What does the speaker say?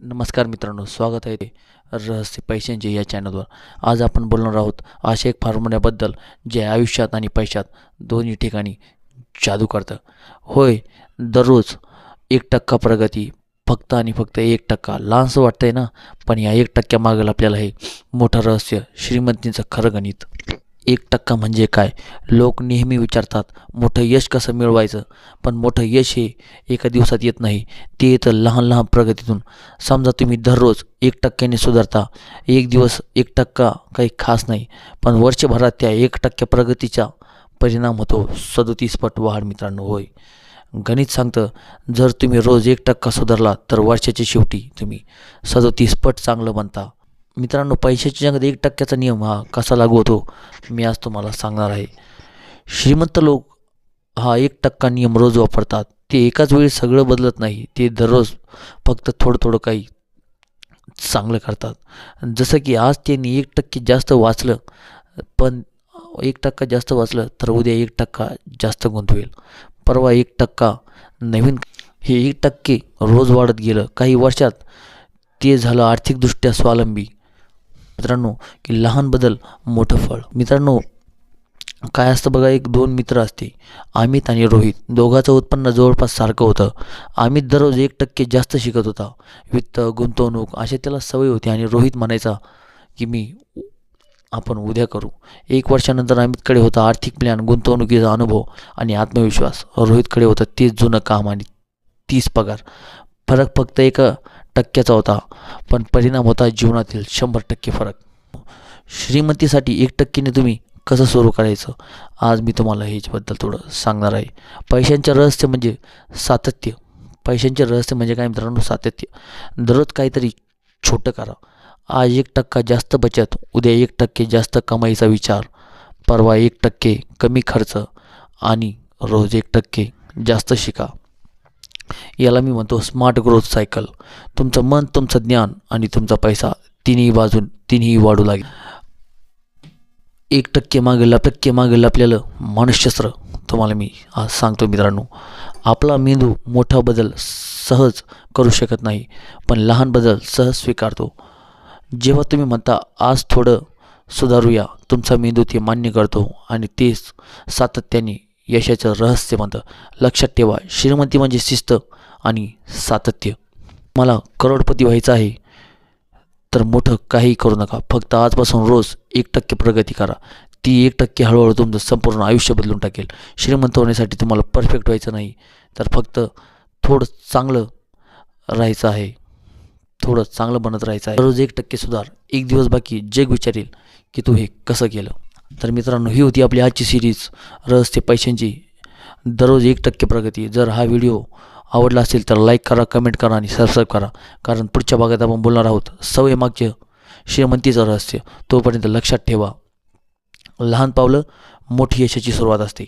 नमस्कार मित्रांनो, स्वागत आहे रहस्य पैशांचे या चॅनलवर। आज आपण बोलणार आहोत अशा एक फॉर्म्युल्याबद्दल जे आयुष्यात आणि पैशात दोन्ही ठिकाणी जादू करतं। होय, दररोज 1% प्रगती, फक्त आणि फक्त 1%। लहानसं वाटतंय ना, पण या 1% मागेल आपल्याला हे मोठं रहस्य, श्रीमंतीचं खरं गणित। 1% म्हणजे काय? लोक नेहमी विचारतात मोठं यश कसं मिळवायचं, पण मोठं यश हे एका दिवसात येत नाही, ते येतं लहान लहान प्रगतीतून। समजा तुम्ही दररोज 1%ने सुधारता, एक दिवस 1% काही खास नाही, पण वर्षभरात त्या 1% प्रगतीचा परिणाम होतो 37 पट वाढ मित्रांनो। होय, गणित सांगतं जर तुम्ही रोज 1% सुधारला तर वर्षाच्या शेवटी तुम्ही 37 पट चांगलं बनता। मित्रांनो, पैशाच्या जगात 1%चा नियम हा कसा लागू होतो मी आज तुम्हाला सांगणार आहे। श्रीमंत लोक हा 1% नियम रोज वापरतात। ते एकाच वेळी सगळं बदलत नाही, ते दररोज फक्त थोडं थोडं काही चांगलं करतात। जसं की आज त्यांनी 1% जास्त वाचलं, पण 1% जास्त वाचलं तर उद्या 1% जास्त गुंतवेल, परवा 1% नवीन, हे 1% रोज वाढत गेलं। काही वर्षात ते झालं आर्थिकदृष्ट्या स्वावलंबी। मित्रांनो, की लहान बदल मोठं फळ। मित्रांनो, काय असतं बघा, एक दोन मित्र असते, अमित आणि रोहित। दोघांचं उत्पन्न जवळपास सारखं होतं। अमित दररोज 1% जास्त शिकत होता, वित्त, गुंतवणूक अशा त्याला सवय होती, आणि रोहित म्हणायचा की आपण उद्या करू। 1 वर्षानंतर अमितकडे होता आर्थिक प्लॅन, गुंतवणुकीचा अनुभव आणि आत्मविश्वास। रोहितकडे होतं तेच जुनं काम आणि 30 पगार। फरक फक्त 1%चा होता, पण परिणाम होता जीवनातील 100% फरक। श्रीमंतीसाठी 1%ने तुम्ही कसं सुरू करायचं, आज मी तुम्हाला ह्याच्याबद्दल थोडं सांगणार आहे। पैशांचे रहस्य म्हणजे सातत्य। पैशांचे रहस्य म्हणजे काय मित्रांनो? सातत्य। दररोज काहीतरी छोटं करा। आज 1% जास्त बचत, उद्या 1% जास्त कमाईचा विचार, परवा 1% कमी खर्च, आणि रोज 1% जास्त शिका। याला मी म्हणतो स्मार्ट ग्रोथ सायकल। तुमचं मन, तुमचं ज्ञान आणि तुमचा पैसा तिन्ही वाढू लागेल। 1% मागे आपल्याला मानसशास्त्र तुम्हाला मी आज सांगतो मित्रांनो। आपला मेंदू मोठा बदल सहज करू शकत नाही, पण लहान बदल सहज स्वीकारतो। जेव्हा तुम्ही म्हणता आज थोडं सुधारूया, तुमचा मेंदू ते मान्य करतो, आणि तेच सातत्याने यशाचं रहस्य म्हणतं। लक्षात ठेवा, श्रीमंती म्हणजे शिस्त आणि सातत्य। मला करोडपती व्हायचं आहे तर मोठं काही करू नका, फक्त आजपासून रोज 1% प्रगती करा। ती 1% हळूहळू तुमचं संपूर्ण आयुष्य बदलून टाकेल। श्रीमंत होण्यासाठी तुम्हाला परफेक्ट व्हायचं नाही, तर फक्त थोडं चांगलं राहायचं आहे, थोडं चांगलं बनत राहायचं आहे। रोज 1% सुधार, एक दिवस बाकी जग विचारेल की तू हे कसं केलं। तर मित्रांनो, ही होती आपली आजची सिरीज रहस्य पैशांची, दररोज 1% प्रगती। जर हा व्हिडिओ आवडला असेल तर लाईक करा, कमेंट करा आणि सबस्क्राईब करा, कारण पुढच्या भागात आपण बोलणार आहोत सवय मागचे श्रीमंतीचं रहस्य। तोपर्यंत लक्षात ठेवा, लहान पावलं मोठी यशाची सुरुवात असते।